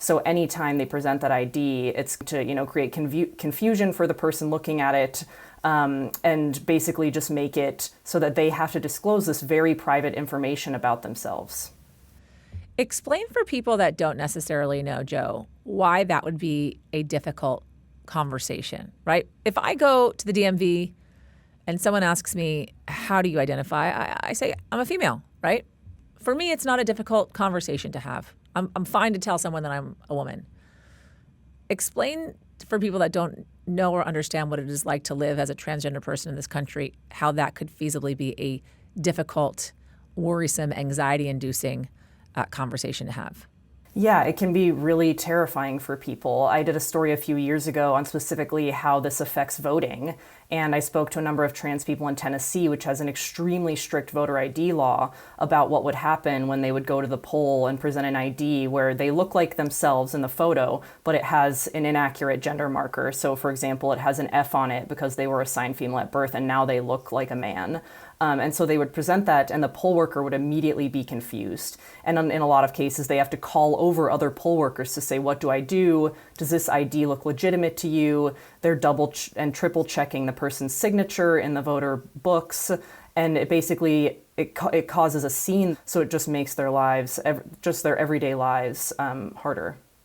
So anytime they present that ID, it's to, create confusion for the person looking at it, and basically just make it so that they have to disclose this very private information about themselves. Explain for people that don't necessarily know, Joe, why that would be a difficult conversation, right? If I go to the DMV and someone asks me, how do you identify? I say, I'm a female, right? For me, it's not a difficult conversation to have. I'm fine to tell someone that I'm a woman. Explain for people that don't know or understand what it is like to live as a transgender person in this country, how that could feasibly be a difficult, worrisome, anxiety-inducing conversation to have. Yeah, it can be really terrifying for people. I did a story a few years ago on specifically how this affects voting, and I spoke to a number of trans people in Tennessee, which has an extremely strict voter ID law, about what would happen when they would go to the poll and present an ID where they look like themselves in the photo, but it has an inaccurate gender marker. So, for example, it has an F on it because they were assigned female at birth and now they look like a man. And so they would present that, and the poll worker would immediately be confused. And in a lot of cases, they have to call over other poll workers to say, what do I do? Does this ID look legitimate to you? They're double and triple checking the person's signature in the voter books. And it causes a scene. So it just makes their lives, just their everyday lives, harder.